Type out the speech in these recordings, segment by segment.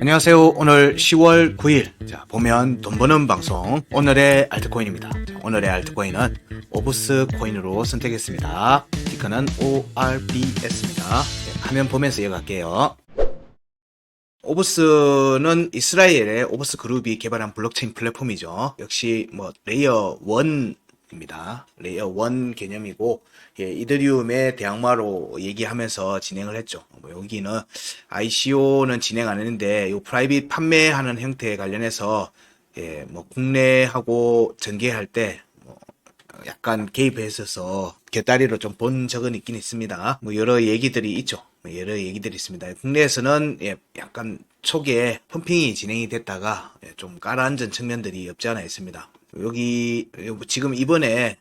안녕하세요. 오늘 10월 9일. 자, 보면 돈 버는 방송. 오늘의 알트코인입니다. 자, 오늘의 알트코인은 오브스 코인으로 선택했습니다. 티커는 ORBS입니다. 화면 보면서 이어갈게요. 오브스는 이스라엘의 오브스 그룹이 개발한 블록체인 플랫폼이죠. 역시 레이어 1입니다. 레이어 1 개념이고, 이더리움의 대항마로 얘기하면서 진행을 했죠. 여기는 ICO는 진행 안 했는데, 요 프라이빗 판매하는 형태에 관련해서, 국내하고 전개할 때, 약간 개입했어서, 곁다리로 좀 본 적은 있긴 있습니다. 여러 얘기들이 있죠. 여러 얘기들이 있습니다. 국내에서는 약간 초기에 펌핑이 진행이 됐다가 좀 가라앉은 측면들이 없지 않아 있습니다. 여기 지금 이번에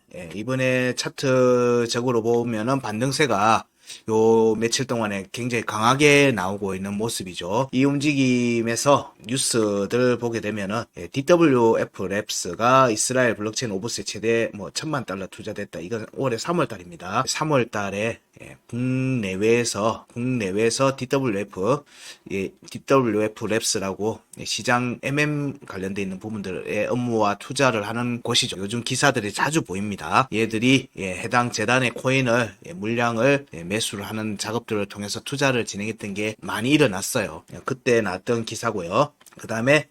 차트적으로 보면은 반등세가 요 며칠 동안에 굉장히 강하게 나오고 있는 모습이죠. 이 움직임에서 뉴스들 보게 되면은 DWF 랩스가 이스라엘 블록체인 오브스에 최대 $1,000만 투자됐다. 이건 올해 3월 달입니다. 3월 달에 국내외에서 DWF 랩스라고 시장 관련돼 있는 부분들의 업무와 투자를 하는 곳이죠. 요즘 기사들이 자주 보입니다. 얘들이 해당 재단의 코인을 물량을 매수를 하는 작업들을 통해서 투자를 진행했던 게 많이 일어났어요. 그때 나왔던 기사고요. 그 다음에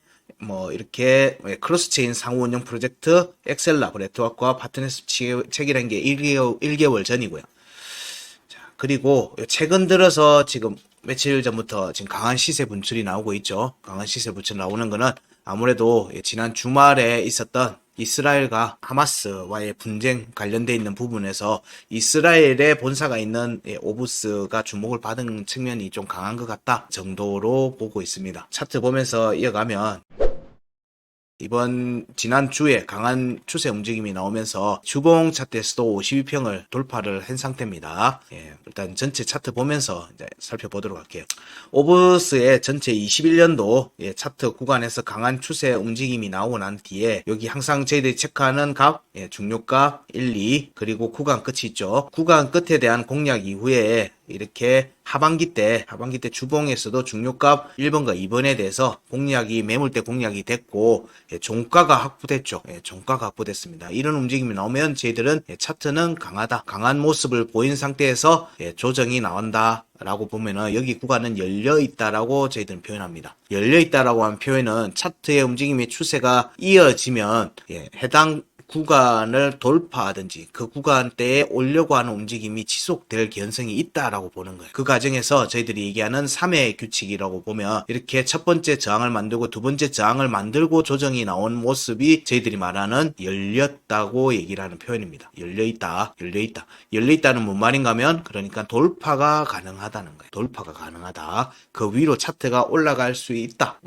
이렇게 크로스체인 상호 운영 프로젝트 엑셀라 네트워크와 파트너십 체결한 게 1개월 전이고요. 그리고 최근 들어서 지금 며칠 전부터 지금 강한 시세 분출이 나오고 있죠. 강한 시세 분출 나오는 거는 아무래도 지난 주말에 있었던 이스라엘과 하마스와의 분쟁 관련돼 있는 부분에서 이스라엘에 본사가 있는 오브스가 주목을 받은 측면이 좀 강한 것 같다 정도로 보고 있습니다. 차트 보면서 이어가면 지난주에 강한 추세 움직임이 나오면서 주봉 차트에서도 52평을 돌파를 한 상태입니다. 일단 전체 차트 보면서 이제 살펴보도록 할게요. 오브스의 전체 21년도 차트 구간에서 강한 추세 움직임이 나오고 난 뒤에 여기 항상 저희들이 체크하는 값, 중요값 1, 2 그리고 구간 끝이 있죠. 구간 끝에 대한 공략 이후에 이렇게 하반기 때 주봉에서도 중요값 1번과 2번에 대해서 매물대 공략이 됐고 종가가 확보됐죠. 종가가 확보됐습니다. 이런 움직임이 나오면 저희들은 차트는 강한 모습을 보인 상태에서 조정이 나온다 라고 보면은 여기 구간은 열려있다라고 저희들은 표현합니다. 열려있다라고 하는 표현은 차트의 움직임의 추세가 이어지면 해당 구간을 돌파하든지 그 구간대에 오려고 하는 움직임이 지속될 개연성이 있다라고 보는 거예요. 그 과정에서 저희들이 얘기하는 3회 규칙이라고 보면 이렇게 첫 번째 저항을 만들고 두 번째 저항을 만들고 조정이 나온 모습이 저희들이 말하는 열렸다고 얘기를 하는 표현입니다. 열려있다는 뭔 말인가 하면 그러니까 돌파가 가능하다는 거예요. 돌파가 가능하다. 그 위로 차트가 올라갈 수 있다.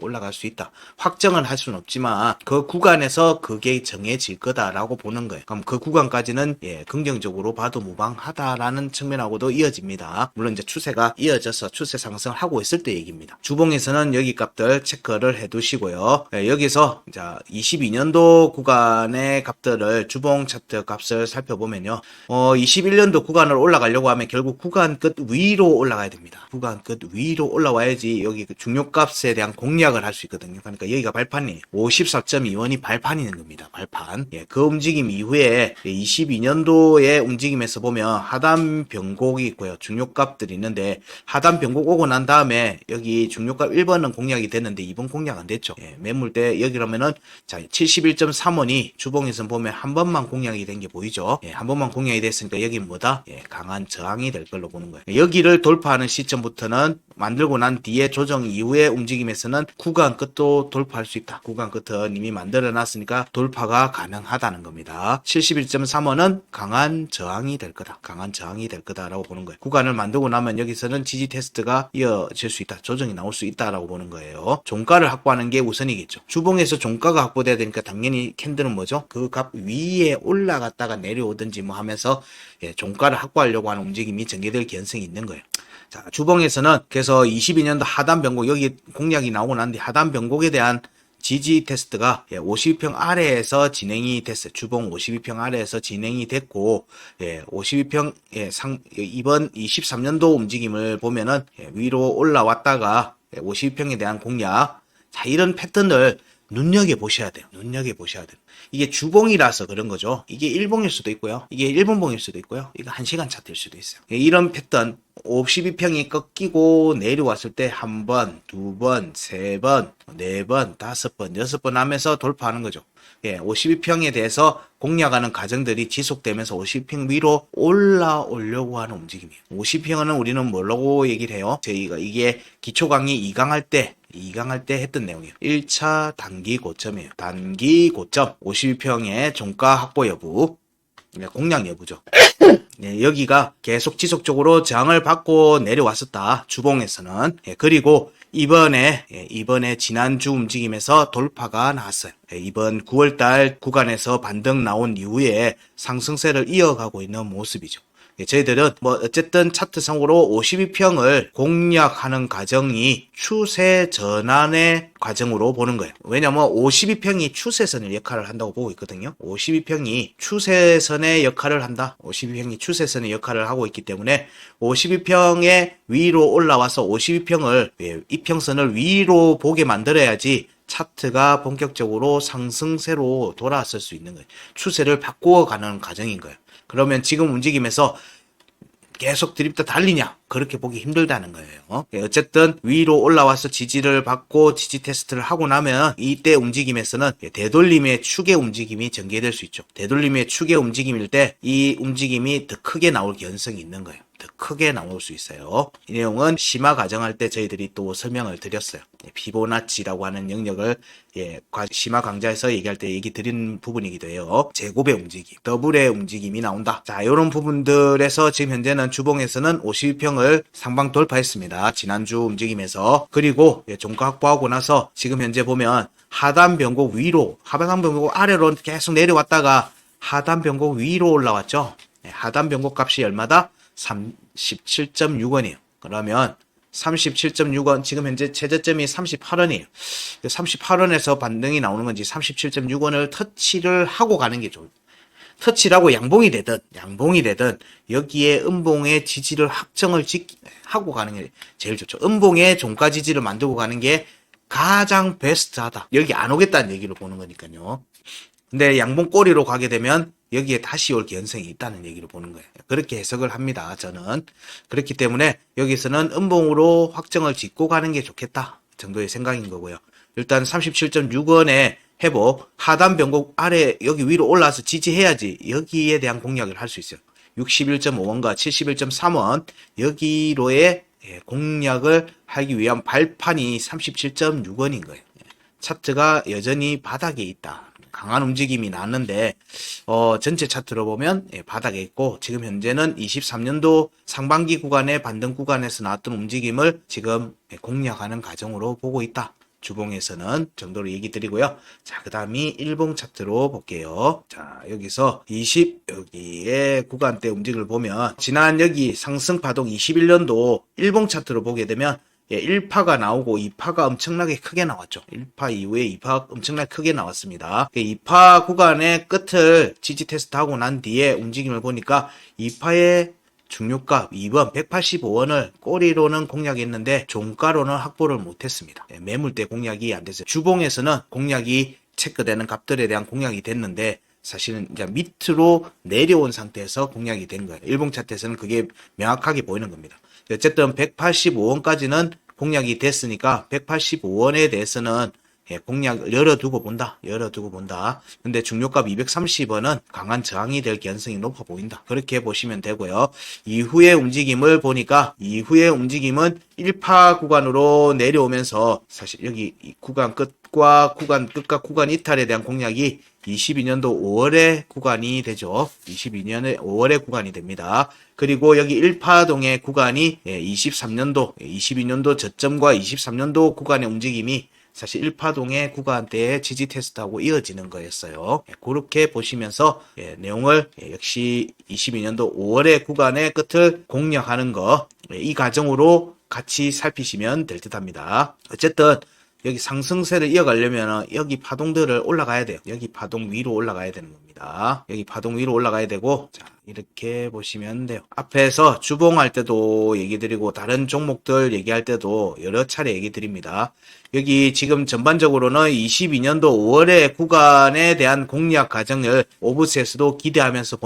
확정은 할 수는 없지만 그 구간에서 그게 정해질 거다. 라고 보는 거예요. 그럼 그 구간까지는 긍정적으로 봐도 무방하다라는 측면하고도 이어집니다. 물론 이제 추세가 이어져서 추세 상승을 하고 있을 때 얘기입니다. 주봉에서는 여기 값들 체크를 해두시고요. 여기서 22년도 구간의 값들을 주봉 차트 값을 살펴보면요. 21년도 구간을 올라가려고 하면 결국 구간 끝 위로 올라가야 됩니다. 구간 끝 위로 올라와야지 여기 중요값에 대한 공략을 할 수 있거든요. 그러니까 여기가 발판이에요. 54.2원이 발판이 있는 겁니다. 발판. 그 움직임 이후에 22년도의 움직임에서 보면 하단 변곡이 있고요. 중요값들이 있는데 하단 변곡 오고 난 다음에 여기 중요값 1번은 공략이 됐는데 2번 공략 안 됐죠. 매물대 여기라면은 71.3원이 주봉에서 보면 한 번만 공략이 된 게 보이죠. 한 번만 공략이 됐으니까 여기 강한 저항이 될 걸로 보는 거예요. 여기를 돌파하는 시점부터는 만들고 난 뒤에 조정 이후의 움직임에서는 구간 끝도 돌파할 수 있다. 구간 끝은 이미 만들어 놨으니까 돌파가 가능하다는 겁니다. 71.3원은 강한 저항이 될 거다라고 보는 거예요. 구간을 만들고 나면 여기서는 지지 테스트가 이어질 수 있다. 조정이 나올 수 있다라고 보는 거예요. 종가를 확보하는 게 우선이겠죠. 주봉에서 종가가 확보돼야 되니까 당연히 캔들은 뭐죠? 그 값 위에 올라갔다가 내려오든지 하면서 종가를 확보하려고 하는 움직임이 전개될 개연성이 있는 거예요. 자, 주봉에서는 그래서 22년도 하단 변곡 여기 공략이 나오고 난 뒤 하단 변곡에 대한 지지 테스트가 52평 아래에서 진행이 됐어요. 주봉 52평 아래에서 진행이 됐고 52평 이번 23년도 움직임을 보면은 위로 올라왔다가 52평에 대한 공략. 자, 이런 패턴을 눈여겨보셔야 돼요. 눈여겨보셔야 돼요. 이게 주봉이라서 그런 거죠. 이게 일봉일 수도 있고요. 이게 일본봉일 수도 있고요. 이거 1시간 차트일 수도 있어요. 이런 패턴 52평이 꺾이고 내려왔을 때 한 번, 두 번, 세 번, 네 번, 다섯 번, 여섯 번 하면서 돌파하는 거죠. 52평에 대해서 공략하는 과정들이 지속되면서 52평 위로 올라오려고 하는 움직임이에요. 52평은 우리는 뭐라고 얘기를 해요? 저희가 이게 기초 강의 2강 할 때 했던 내용이에요. 1차 단기 고점이에요. 단기 고점 52평의 종가 확보 여부, 공략 여부죠. 여기가 계속 지속적으로 저항을 받고 내려왔었다. 주봉에서는. 그리고 이번에 지난주 움직임에서 돌파가 나왔어요. 이번 9월달 구간에서 반등 나온 이후에 상승세를 이어가고 있는 모습이죠. 저희들은 어쨌든 차트상으로 52평을 공략하는 과정이 추세 전환의 과정으로 보는 거예요. 왜냐면 52평이 추세선의 역할을 한다고 보고 있거든요. 52평이 추세선의 역할을 한다. 52평이 추세선의 역할을 하고 있기 때문에 52평의 위로 올라와서 52평을 이평선을 위로 보게 만들어야지 차트가 본격적으로 상승세로 돌아왔을 수 있는 거예요. 추세를 바꾸어가는 과정인 거예요. 그러면 지금 움직임에서 계속 드립다 달리냐? 그렇게 보기 힘들다는 거예요. 어쨌든 위로 올라와서 지지를 받고 지지 테스트를 하고 나면 이때 움직임에서는 되돌림의 축의 움직임이 전개될 수 있죠. 되돌림의 축의 움직임일 때 이 움직임이 더 크게 나올 가능성이 있는 거예요. 더 크게 나올 수 있어요. 이 내용은 심화 과정할 때 저희들이 또 설명을 드렸어요. 피보나치라고 하는 영역을 심화 강좌에서 얘기할 때 얘기 드린 부분이기도 해요. 제곱의 움직임, 더블의 움직임이 나온다. 자, 이런 부분들에서 지금 현재는 주봉에서는 52평을 상방 돌파했습니다. 지난주 움직임에서. 그리고 종가 확보하고 나서 지금 현재 보면 하단 변곡 위로, 하단 변곡 아래로 계속 내려왔다가 하단 변곡 위로 올라왔죠. 하단 변곡 값이 얼마다? 37.6원이에요. 그러면 37.6원, 지금 현재 최저점이 38원이에요. 38원에서 반등이 나오는 건지 37.6원을 터치를 하고 가는 게 좋아요. 터치를 하고 양봉이 되든 여기에 음봉의 지지를 확정을 하고 가는 게 제일 좋죠. 음봉의 종가 지지를 만들고 가는 게 가장 베스트하다. 여기 안 오겠다는 얘기를 보는 거니까요. 근데 양봉 꼬리로 가게 되면 여기에 다시 올 가능성이 있다는 얘기를 보는 거예요. 그렇게 해석을 합니다. 저는. 그렇기 때문에 여기서는 음봉으로 확정을 짓고 가는 게 좋겠다 정도의 생각인 거고요. 일단 37.6원에 회복, 하단 변곡 아래 여기 위로 올라와서 지지해야지 여기에 대한 공략을 할 수 있어요. 61.5원과 71.3원 여기로의 공략을 하기 위한 발판이 37.6원인 거예요. 차트가 여전히 바닥에 있다. 강한 움직임이 나왔는데 전체 차트로 보면 바닥에 있고 지금 현재는 23년도 상반기 구간의 반등 구간에서 나왔던 움직임을 지금 공략하는 과정으로 보고 있다. 주봉에서는 정도로 얘기 드리고요. 자, 그 다음이 일봉 차트로 볼게요. 자, 여기서 여기에 구간대 움직임을 보면 지난 여기 상승 파동 21년도 일봉 차트로 보게 되면 1파가 나오고 2파가 엄청나게 크게 나왔죠. 1파 이후에 2파 엄청나게 크게 나왔습니다. 2파 구간의 끝을 지지 테스트하고 난 뒤에 움직임을 보니까 2파의 중요가 2번 185원을 꼬리로는 공략했는데 종가로는 확보를 못했습니다. 매물대 공략이 안 됐어요. 주봉에서는 공략이 체크되는 값들에 대한 공략이 됐는데 사실은 이제 밑으로 내려온 상태에서 공략이 된 거예요. 일봉 차트에서는 그게 명확하게 보이는 겁니다. 어쨌든 185원까지는 공략이 됐으니까 185원에 대해서는 공략을 열어두고 본다. 근데 중요값 230원은 강한 저항이 될 가능성이 높아 보인다. 그렇게 보시면 되고요. 이후의 움직임을 보니까 이후의 움직임은 1파 구간으로 내려오면서 사실 여기 구간 끝과 구간 끝과 구간 이탈에 대한 공략이 22년도 5월의 구간이 되죠. 22년의 5월의 구간이 됩니다. 그리고 여기 1파동의 구간이 22년도 저점과 23년도 구간의 움직임이 사실 1파동의 구간대의 지지 테스트하고 이어지는 거였어요. 그렇게 보시면서 내용을 역시 22년도 5월의 구간의 끝을 공략하는 거, 이 과정으로 같이 살피시면 될 듯 합니다. 어쨌든 여기 상승세를 이어가려면 여기 파동들을 올라가야 돼요. 여기 파동 위로 올라가야 되는 겁니다. 여기 파동 위로 올라가야 되고, 자, 이렇게 보시면 돼요. 앞에서 주봉할 때도 얘기 드리고 다른 종목들 얘기할 때도 여러 차례 얘기 드립니다. 여기 지금 전반적으로는 22년도 5월의 구간에 대한 공략 과정을 오브셋으로 기대하면서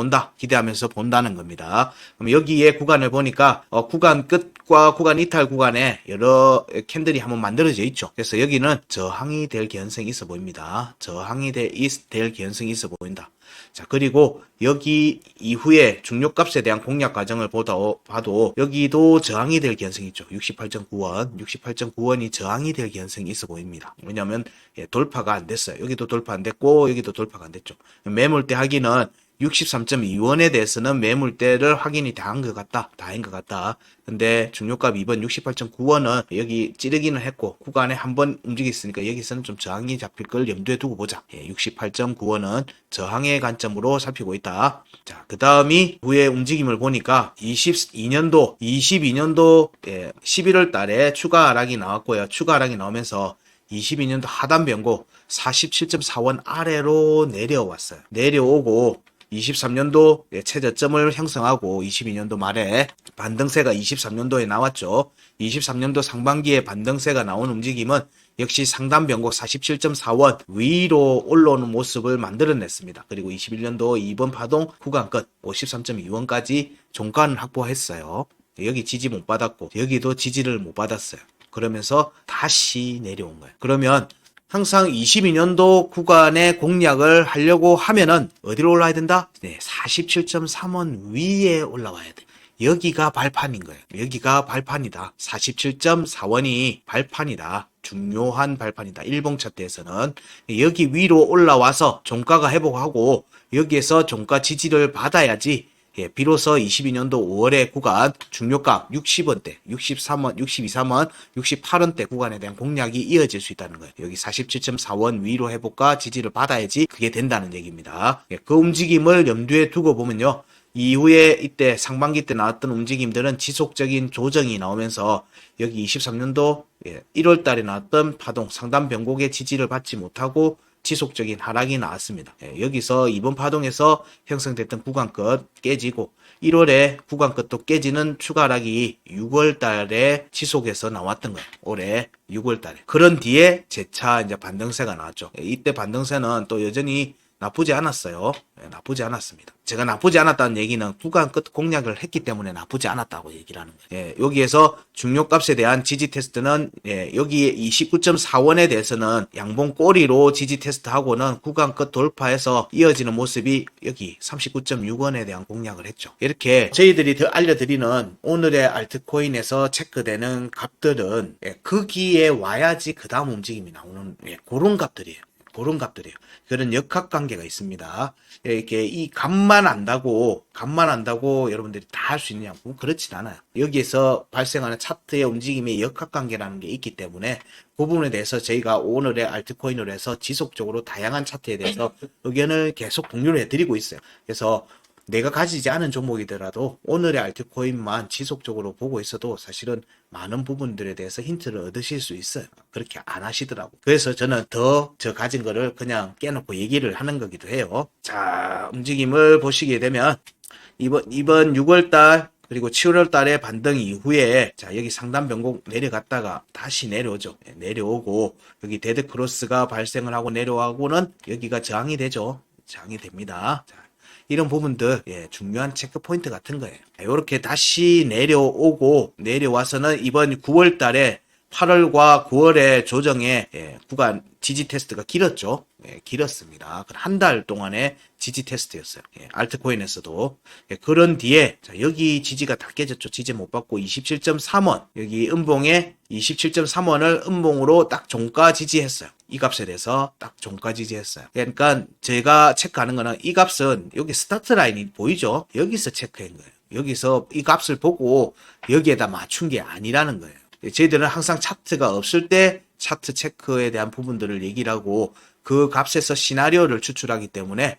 본다는 겁니다. 그럼 여기에 구간을 보니까 구간 끝과 구간 이탈 구간에 여러 캔들이 한번 만들어져 있죠. 그래서 여기는 저항이 될 개연성이 있어 보입니다. 저항이 될 개연성이 있어 보인다. 자, 그리고 여기 이후에 중요값에 대한 공략 과정을 봐도 여기도 저항이 될 개연성이 있죠. 68.9원 이 저항이 될 개연성이 있어 보입니다. 왜냐하면 돌파가 안 됐어요. 여기도 돌파 안 됐고 여기도 돌파가 안 됐죠. 매물대 하기는 63.2원에 대해서는 매물대를 확인이 다한 것 같다. 근데 중요값 2번 68.9원은 여기 찌르기는 했고 구간에 한번 움직였으니까 여기서는 좀 저항이 잡힐 걸 염두에 두고 보자. 68.9원은 저항의 관점으로 살피고 있다. 자, 그 다음이 후에 움직임을 보니까 22년도 11월 달에 추가 하락이 나왔고요. 추가 하락이 나오면서 22년도 하단 변고 47.4원 아래로 내려왔어요. 내려오고 23년도 최저점을 형성하고 22년도 말에 반등세가 23년도에 나왔죠. 23년도 상반기에 반등세가 나온 움직임은 역시 상단 변곡 47.4원 위로 올라오는 모습을 만들어냈습니다. 그리고 21년도 2번 파동 구간 끝 53.2원까지 종가는 확보했어요. 여기 지지 못 받았고 여기도 지지를 못 받았어요. 그러면서 다시 내려온 거예요. 그러면 항상 22년도 구간의 공략을 하려고 하면은 어디로 올라야 된다? 네, 47.3원 위에 올라와야 돼. 여기가 발판인 거예요. 여기가 발판이다. 47.4원이 발판이다. 중요한 발판이다. 일봉 차트에서는 여기 위로 올라와서 종가가 회복하고 여기에서 종가 지지를 받아야지 비로소 22년도 5월의 구간 중요값 60원대, 63원, 63원, 68원대 구간에 대한 공략이 이어질 수 있다는 거예요. 여기 47.4원 위로 회복과 지지를 받아야지 그게 된다는 얘기입니다. 그 움직임을 염두에 두고 보면요. 이후에 이때 상반기 때 나왔던 움직임들은 지속적인 조정이 나오면서 여기 23년도 1월 달에 나왔던 파동 상단 변곡의 지지를 받지 못하고 지속적인 하락이 나왔습니다. 여기서 이번 파동에서 형성됐던 구간 끝 깨지고 1월에 구간 끝도 깨지는 추가 하락이 6월 달에 지속해서 나왔던 거예요. 올해 6월 달에. 그런 뒤에 재차 이제 반등세가 나왔죠. 이때 반등세는 또 여전히 나쁘지 않았어요. 나쁘지 않았습니다. 제가 나쁘지 않았다는 얘기는 구간 끝 공략을 했기 때문에 나쁘지 않았다고 얘기를 하는 거예요. 여기에서 중요값에 대한 지지 테스트는 여기 29.4원에 대해서는 양봉 꼬리로 지지 테스트하고는 구간 끝 돌파해서 이어지는 모습이 여기 39.6원에 대한 공략을 했죠. 이렇게 저희들이 더 알려드리는 오늘의 알트코인에서 체크되는 값들은 거기에 와야지 그 다음 움직임이 나오는 그런 값들이에요. 그런 역학관계가 있습니다. 이렇게 이 값만 안다고 여러분들이 다 할 수 있느냐고 그렇진 않아요. 여기에서 발생하는 차트의 움직임의 역학관계라는 게 있기 때문에 그 부분에 대해서 저희가 오늘의 알트코인으로 해서 지속적으로 다양한 차트에 대해서 의견을 계속 공유를 해드리고 있어요. 그래서 내가 가지지 않은 종목이더라도 오늘의 알트코인만 지속적으로 보고 있어도 사실은 많은 부분들에 대해서 힌트를 얻으실 수 있어요. 그렇게 안 하시더라고. 그래서 저는 더 저 가진 거를 그냥 깨놓고 얘기를 하는 거기도 해요. 자, 움직임을 보시게 되면 이번 6월달 그리고 7월 달에 반등 이후에 자 여기 상단 변곡 내려갔다가 다시 내려오죠. 내려오고 여기 데드 크로스가 발생을 하고 내려가고는 여기가 저항이 되죠. 저항이 됩니다. 자, 이런 부분들 중요한 체크 포인트 같은 거예요. 이렇게 다시 내려오고 내려와서는 이번 9월 달에 8월과 9월의 조정의 구간 지지 테스트가 길었죠. 길었습니다. 한 달 동안의 지지 테스트였어요. 알트코인에서도. 그런 뒤에 자, 여기 지지가 다 깨졌죠. 지지 못 받고 27.3원 여기 음봉에 27.3원을 음봉으로 딱 종가 지지했어요. 이 값에 대해서 딱 종가 지지했어요. 그러니까 제가 체크하는 거는 이 값은 여기 스타트 라인이 보이죠? 여기서 체크한 거예요. 여기서 이 값을 보고 여기에다 맞춘 게 아니라는 거예요. 저희들은 항상 차트가 없을 때 차트 체크에 대한 부분들을 얘기를 하고 그 값에서 시나리오를 추출하기 때문에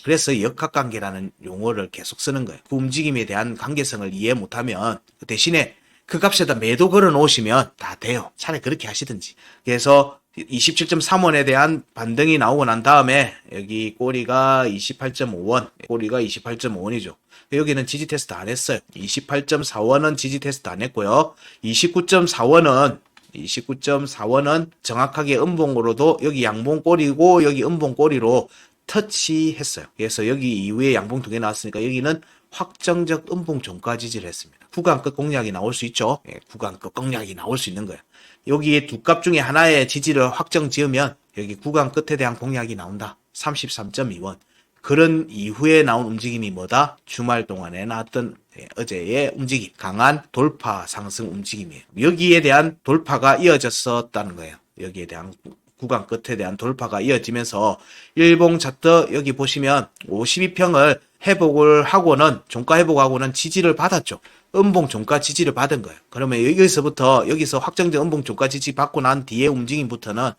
그래서 역학관계라는 용어를 계속 쓰는 거예요. 그 움직임에 대한 관계성을 이해 못하면 대신에 그 값에다 매도 걸어 놓으시면 다 돼요. 차라리 그렇게 하시든지. 그래서 27.3원에 대한 반등이 나오고 난 다음에 여기 꼬리가 28.5원, 꼬리가 28.5원이죠. 여기는 지지 테스트 안 했어요. 28.4원은 지지 테스트 안 했고요. 29.4원은 정확하게 음봉으로도 여기 양봉 꼬리고 여기 음봉 꼬리로 터치했어요. 그래서 여기 이후에 양봉 두 개 나왔으니까 여기는 확정적 음봉 종가 지지를 했습니다. 구간끝 공략이 나올 수 있죠. 예, 구간끝 공략이 나올 수 있는 거예요. 여기에 두 값 중에 하나의 지지를 확정 지으면 여기 구간 끝에 대한 공략이 나온다. 33.2원. 그런 이후에 나온 움직임이 뭐다? 주말 동안에 나왔던 어제의 움직임. 강한 돌파 상승 움직임이에요. 여기에 대한 돌파가 이어졌었다는 거예요. 여기에 대한 구간 끝에 대한 돌파가 이어지면서 일봉 차트 여기 보시면 52평을 회복을 하고는 종가 회복하고는 지지를 받았죠. 음봉 종가 지지를 받은 거예요. 그러면 여기서 확정된 음봉 종가 지지 받고 난 뒤에 움직임부터는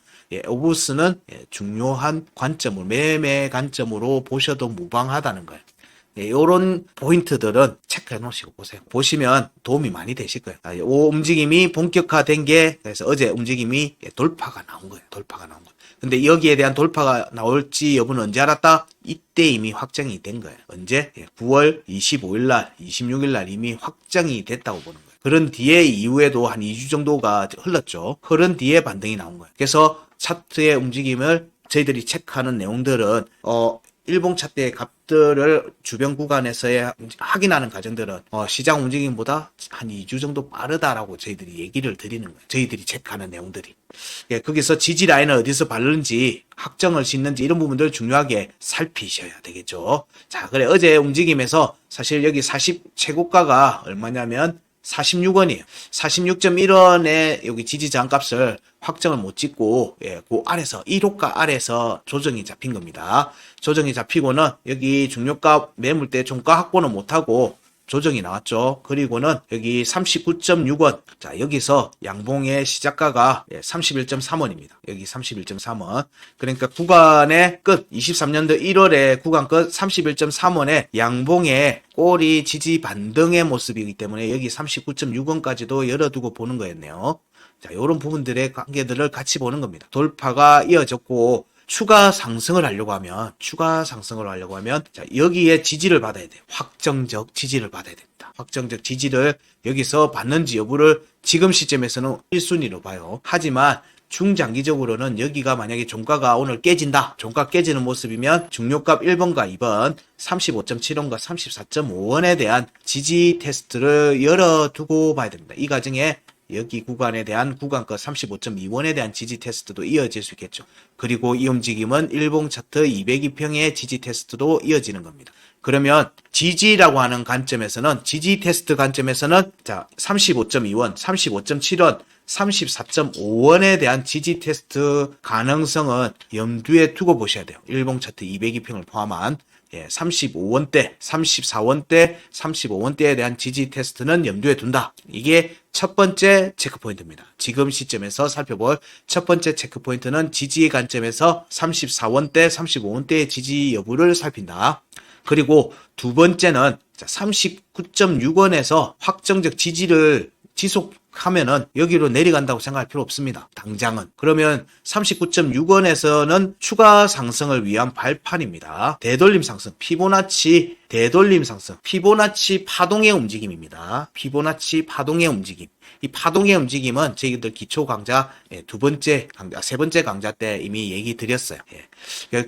오브스는 중요한 관점을 매매 관점으로 보셔도 무방하다는 거예요. 이런 포인트들은 체크해 놓으시고 보세요. 보시면 도움이 많이 되실 거예요. 이 움직임이 본격화된 게 그래서 어제 움직임이 돌파가 나온 거예요. 돌파가 나온 거예요. 근데 여기에 대한 돌파가 나올지 여부는 언제 알았다? 이때 이미 확정이 된 거예요. 언제? 9월 25일 날, 26일 날 이미 확정이 됐다고 보는 거예요. 그런 뒤에 이후에도 한 2주 정도가 흘렀죠. 흐른 뒤에 반등이 나온 거예요. 그래서 차트의 움직임을 저희들이 체크하는 내용들은 일봉 차트의 값들을 주변 구간에서의 확인하는 과정들은 시장 움직임보다 한 2주 정도 빠르다라고 저희들이 얘기를 드리는 거예요. 저희들이 체크하는 내용들이. 거기서 지지 라인을 어디서 바르는지 확정을 짓는지 이런 부분들을 중요하게 살피셔야 되겠죠. 자, 그래 어제 움직임에서 사실 여기 40 최고가가 얼마냐면 46원이에요. 46.1원의 여기 지지 저항값을 확정을 못 짓고 그 아래서 1호가 아래서 조정이 잡힌 겁니다. 조정이 잡히고는 여기 중요가 매물대 종가 확보는 못하고 조정이 나왔죠. 그리고는 여기 39.6원. 자, 여기서 양봉의 시작가가 31.3원입니다. 여기 31.3원. 그러니까 구간의 끝 23년도 1월에 구간 끝 31.3원의 양봉의 꼬리 지지 반등의 모습이기 때문에 여기 39.6원까지도 열어두고 보는 거였네요. 자, 이런 부분들의 관계들을 같이 보는 겁니다. 돌파가 이어졌고 추가 상승을 하려고 하면 자, 여기에 지지를 받아야 돼요. 확정적 지지를 받아야 됩니다. 확정적 지지를 여기서 받는지 여부를 지금 시점에서는 1순위로 봐요. 하지만 중장기적으로는 여기가 만약에 종가가 오늘 깨진다. 종가 깨지는 모습이면 중요값 1번과 2번 35.7원과 34.5원에 대한 지지 테스트를 열어두고 봐야 됩니다. 이 과정에 여기 구간에 대한 구간가 35.2원에 대한 지지 테스트도 이어질 수 있겠죠. 그리고 이 움직임은 일봉 차트 202평의 지지 테스트도 이어지는 겁니다. 그러면 지지라고 하는 관점에서는 지지 테스트 관점에서는 자 35.2원, 35.7원, 34.5원에 대한 지지 테스트 가능성은 염두에 두고 보셔야 돼요. 일봉 차트 202평을 포함한 35원대, 34원대, 35원대에 대한 지지 테스트는 염두에 둔다. 이게 첫 번째 체크포인트입니다. 지금 시점에서 살펴볼 첫 번째 체크포인트는 지지의 관점에서 34원대, 35원대의 지지 여부를 살핀다. 그리고 두 번째는 39.6원에서 확정적 지지를 지속하면은 여기로 내려간다고 생각할 필요 없습니다. 당장은. 그러면 39.6원에서는 추가 상승을 위한 발판입니다. 되돌림 상승, 피보나치 되돌림 상승, 피보나치 파동의 움직임입니다. 피보나치 파동의 움직임. 이 파동의 움직임은 저희들 기초 강좌 두 번째 강좌, 세 번째 강좌 때 이미 얘기 드렸어요.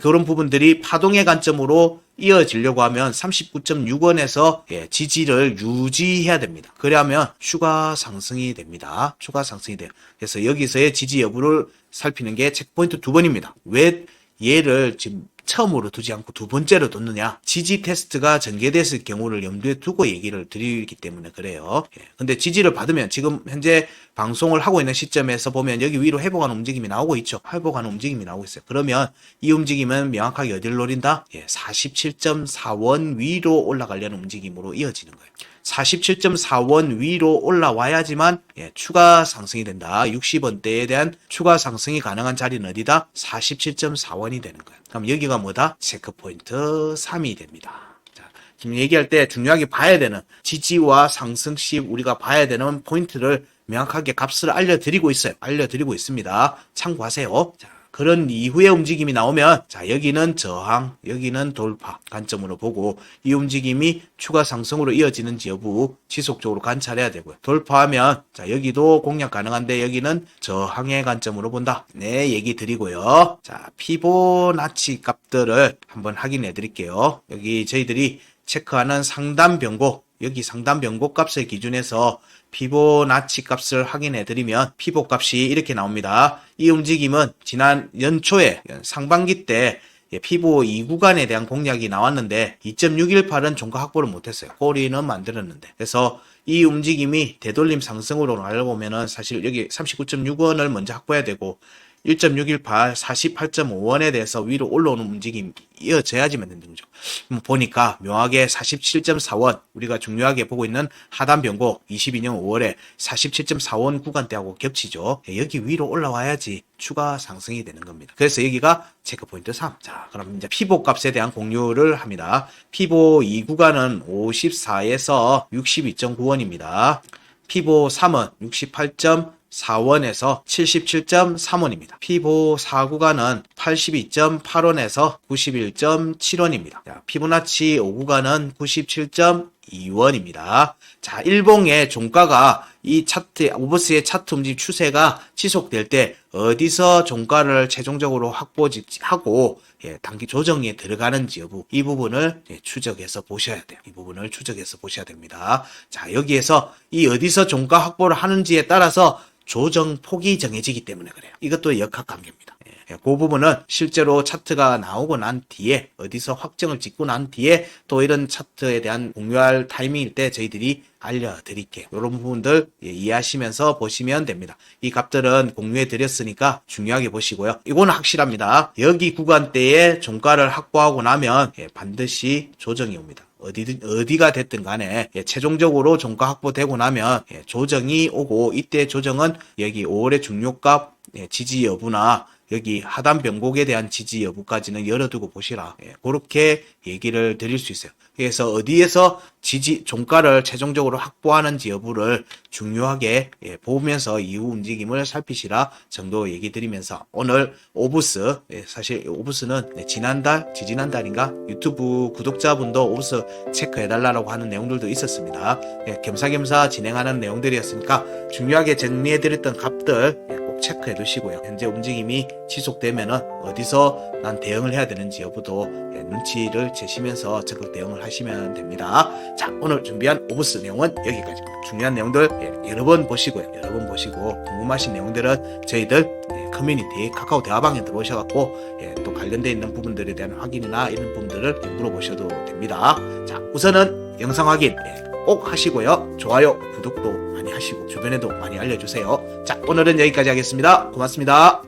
그런 부분들이 파동의 관점으로 이어지려고 하면 39.6원에서 지지를 유지해야 됩니다. 그러면 추가 상승이 됩니다. 추가 상승이 돼요. 그래서 여기서의 지지 여부를 살피는 게 체크포인트 두 번입니다. 왜 얘를 지금 처음으로 두지 않고 두 번째로 뒀느냐? 지지 테스트가 전개됐을 경우를 염두에 두고 얘기를 드리기 때문에 그래요. 근데 지지를 받으면 지금 현재 방송을 하고 있는 시점에서 보면 여기 위로 회복하는 움직임이 나오고 있죠. 회복하는 움직임이 나오고 있어요. 그러면 이 움직임은 명확하게 어디를 노린다? 47.4원 위로 올라가려는 움직임으로 이어지는 거예요. 47.4원 위로 올라와야지만 추가 상승이 된다. 60원대에 대한 추가 상승이 가능한 자리는 어디다? 47.4원이 되는 거예요. 그럼 여기가 뭐다? 체크포인트 3이 됩니다. 자, 지금 얘기할 때 중요하게 봐야 되는 지지와 상승 시 우리가 봐야 되는 포인트를 명확하게 값을 알려드리고 있어요. 알려드리고 있습니다. 참고하세요. 자, 그런 이후의 움직임이 나오면 자, 여기는 저항, 여기는 돌파 관점으로 보고 이 움직임이 추가 상승으로 이어지는지 여부 지속적으로 관찰해야 되고요. 돌파하면 자, 여기도 공략 가능한데 여기는 저항의 관점으로 본다. 네, 얘기 드리고요. 자, 피보나치 값들을 한번 확인해 드릴게요. 여기 저희들이 체크하는 상단 변곡, 여기 상단 변곡 값을 기준해서 피보나치 값을 확인해 드리면 피보 값이 이렇게 나옵니다. 이 움직임은 지난 연초에 상반기 때 피보 2구간에 대한 공략이 나왔는데 2.618은 종가 확보를 못했어요. 꼬리는 만들었는데. 그래서 이 움직임이 되돌림 상승으로 나려보면은 사실 여기 39.6원을 먼저 확보해야 되고 1.618, 48.5원에 대해서 위로 올라오는 움직임이 이어져야지만 되는 거죠. 보니까 묘하게 47.4원, 우리가 중요하게 보고 있는 하단 변곡 22년 5월에 47.4원 구간대하고 겹치죠. 여기 위로 올라와야지 추가 상승이 되는 겁니다. 그래서 여기가 체크포인트 3. 자, 그럼 이제 피보 값에 대한 공유를 합니다. 피보 2구간은 54에서 62.9원입니다. 피보 3은 68.4원에서 77.3원입니다. 피보 4구간은 82.8원에서 91.7원입니다. 피보나치 5구간은 97.2원입니다. 자, 일봉의 종가가 이 차트, 오버스의 차트 움직임 추세가 지속될 때 어디서 종가를 최종적으로 확보하고 단기 조정에 들어가는지 여부 이 부분을 추적해서 보셔야 돼요. 이 부분을 추적해서 보셔야 됩니다. 자, 여기에서 이 어디서 종가 확보를 하는지에 따라서 조정 폭이 정해지기 때문에 그래요. 이것도 역학관계입니다. 그 부분은 실제로 차트가 나오고 난 뒤에 어디서 확정을 짓고 난 뒤에 또 이런 차트에 대한 공유할 타이밍일 때 저희들이 알려드릴게요. 이런 부분들 이해하시면서 보시면 됩니다. 이 값들은 공유해 드렸으니까 중요하게 보시고요. 이거는 확실합니다. 여기 구간대에 종가를 확보하고 나면 반드시 조정이 옵니다. 어디가 됐든 간에 최종적으로 종가 확보되고 나면 조정이 오고 이때 조정은 여기 5월의 중요값 지지 여부나 여기 하단 변곡에 대한 지지 여부까지는 열어두고 보시라. 그렇게 얘기를 드릴 수 있어요. 그래서 어디에서 종가를 최종적으로 확보하는지 여부를 중요하게 보면서 이후 움직임을 살피시라 정도 얘기 드리면서 오늘 오브스, 사실 오브스는 지지난달인가 유튜브 구독자분도 오브스 체크해달라고 하는 내용들도 있었습니다. 겸사겸사 진행하는 내용들이었으니까 중요하게 정리해드렸던 값들 꼭 체크해 두시고요. 현재 움직임이 지속되면은 어디서 난 대응을 해야 되는지 여부도 눈치를 채시면서 적극 대응을 하시면 됩니다. 자, 오늘 준비한 오브스 내용은 여기까지입니다. 중요한 내용들 여러 번 보시고요. 여러 번 보시고 궁금하신 내용들은 저희들 커뮤니티 카카오 대화방에 들어오셔갖고 또 관련되어 있는 부분들에 대한 확인이나 이런 부분들을 물어보셔도 됩니다. 자, 우선은 영상 확인 꼭 하시고요. 좋아요, 구독도 많이 하시고 주변에도 많이 알려주세요. 자, 오늘은 여기까지 하겠습니다. 고맙습니다.